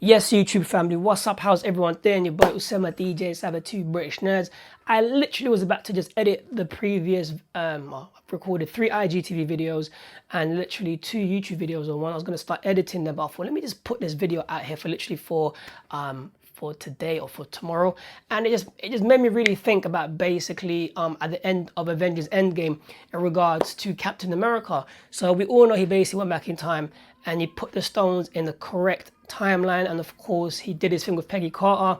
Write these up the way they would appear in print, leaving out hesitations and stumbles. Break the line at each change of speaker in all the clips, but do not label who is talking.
Yes, YouTube family, what's up? How's everyone doing? Your boy Usama DJ Sabbath 2 British Nerds. I literally was about to just edit the previous, I've recorded 3 IGTV videos and literally 2 YouTube videos on one. I was going to start editing them, but I thought, let me just put this video out here for literally for today or for tomorrow. And it just made me really think about basically at the end of Avengers Endgame in regards to Captain America. So we all know he basically went back in time and he put the stones in the correct timeline, and of course he did his thing with Peggy Carter,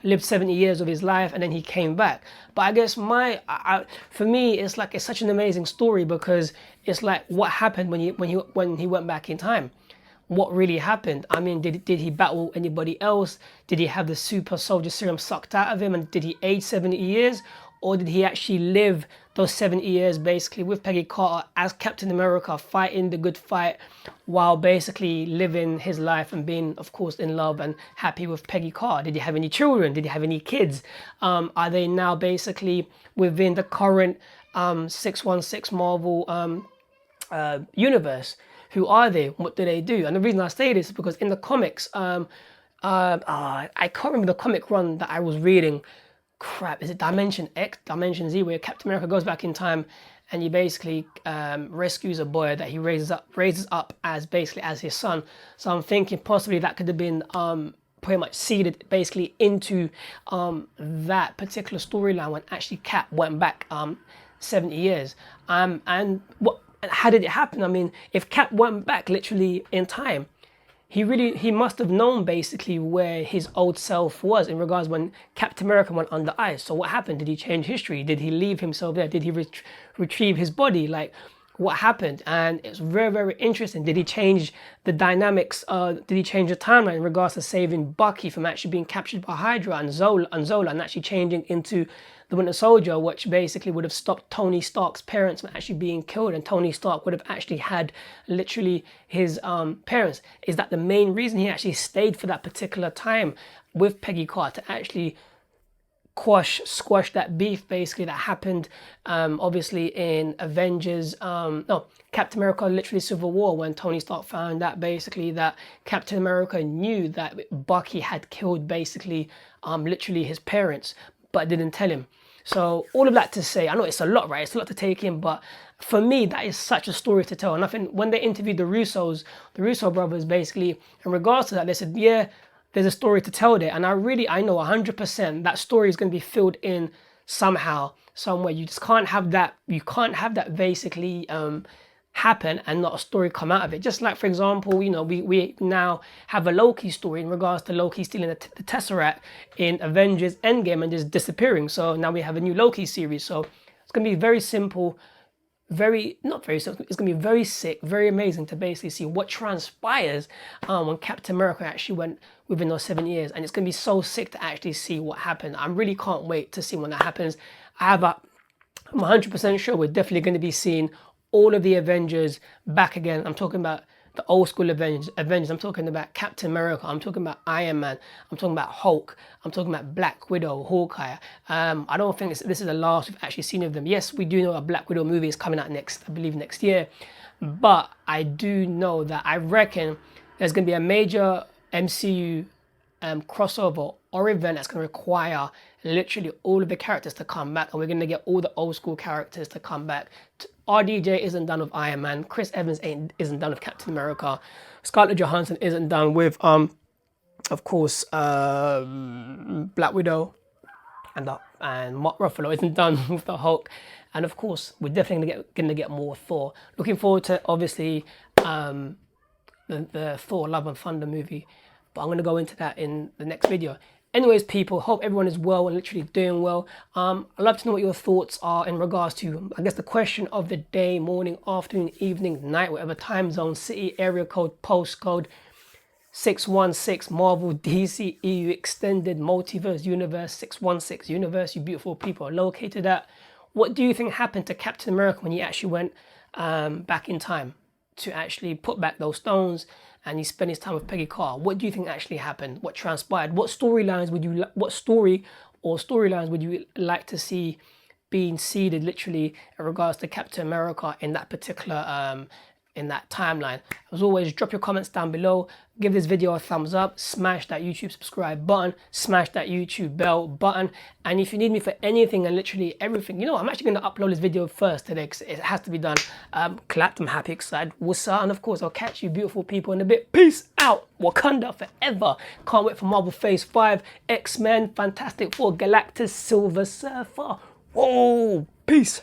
lived 70 years of his life, and then he came back. But I guess for me, it's like, it's such an amazing story, because it's like, what happened when he went back in time? What really happened? I mean, did he battle anybody else? Did he have the super soldier serum sucked out of him, and did he age 70 years? Or did he actually live those 70 years basically with Peggy Carter as Captain America, fighting the good fight while basically living his life and being, of course, in love and happy with Peggy Carter? Did he have any children? Did he have any kids? Are they now basically within the current 616 Marvel universe? Who are they? What do they do? And the reason I say this is because in the comics, I can't remember the comic run that I was reading. Crap, is it Dimension X, Dimension Z, where Captain America goes back in time and he basically rescues a boy that he raises up as basically as his son. So I'm thinking possibly that could have been pretty much seeded basically into that particular storyline when actually Cap went back 70 years. And how did it happen? I mean, if Cap went back literally in time, he must have known basically where his old self was in regards when Captain America went under ice. So what happened? Did he change history? Did he leave himself there? Did he retrieve his body? Like, what happened? And it's very, very interesting. Did he change the dynamics? Did he change the timeline in regards to saving Bucky from actually being captured by Hydra and Zola and actually changing into the Winter Soldier, which basically would have stopped Tony Stark's parents from actually being killed, and Tony Stark would have actually had literally his parents? Is that the main reason he actually stayed for that particular time with Peggy Carter, to actually squash that beef basically that happened obviously in Captain America literally Civil War, when Tony Stark found out basically that Captain America knew that Bucky had killed basically literally his parents, but didn't tell him. So all of that to say, I know it's a lot, right? It's a lot to take in, but for me, that is such a story to tell. And I think when they interviewed the Russo brothers, basically, in regards to that, they said, yeah, there's a story to tell there. And I know 100% that story is going to be filled in somehow, somewhere. You just can't have that. You can't have that basically happen and not a story come out of it. Just like, for example, you know, we now have a Loki story in regards to Loki stealing the Tesseract in Avengers Endgame and just disappearing. So now we have a new Loki series. So it's going to be very simple, not very simple. It's going to be very sick, very amazing to basically see what transpires when Captain America actually went within those 7 years. And it's going to be so sick to actually see what happened. I really can't wait to see when that happens. I'm 100% sure we're definitely going to be seeing all of the Avengers back again. I'm talking about the old school Avengers. I'm talking about Captain America. I'm talking about Iron Man. I'm talking about Hulk. I'm talking about Black Widow, Hawkeye. I don't think this is the last we've actually seen of them. Yes, we do know a Black Widow movie is coming out I believe next year. But I do know that I reckon there's going to be a major MCU crossover or event that's going to require literally all of the characters to come back, and we're going to get all the old school characters to come back. RDJ isn't done with Iron Man. Chris Evans isn't done with Captain America. Scarlett Johansson isn't done with of course Black Widow, and Mark Ruffalo isn't done with the Hulk. And of course we're definitely gonna get more Thor. Looking forward to obviously the Thor Love and Thunder movie, but I'm going to go into that in the next video. Anyways, people, hope everyone is well and literally doing well. I'd love to know what your thoughts are in regards to, I guess, the question of the day: morning, afternoon, evening, night, whatever time zone, city, area code, postcode, 616 Marvel, DC, EU, extended multiverse universe, 616 universe, you beautiful people are located at. What do you think happened to Captain America when he actually went back in time to actually put back those stones and he spent his time with Peggy Carter? What do you think actually happened? What transpired? What storylines would you like to see being seeded literally in regards to Captain America in that particular in that timeline. As always, drop your comments down below, give this video a thumbs up, smash that YouTube subscribe button, smash that YouTube bell button, and if you need me for anything and literally everything, you know what, I'm actually going to upload this video first today because it has to be done. Clapped, I'm happy, excited, what's-up, and of course I'll catch you beautiful people in a bit. Peace out, Wakanda forever. Can't wait for Marvel Phase 5, X-Men, Fantastic Four, Galactus, Silver Surfer. Whoa, peace.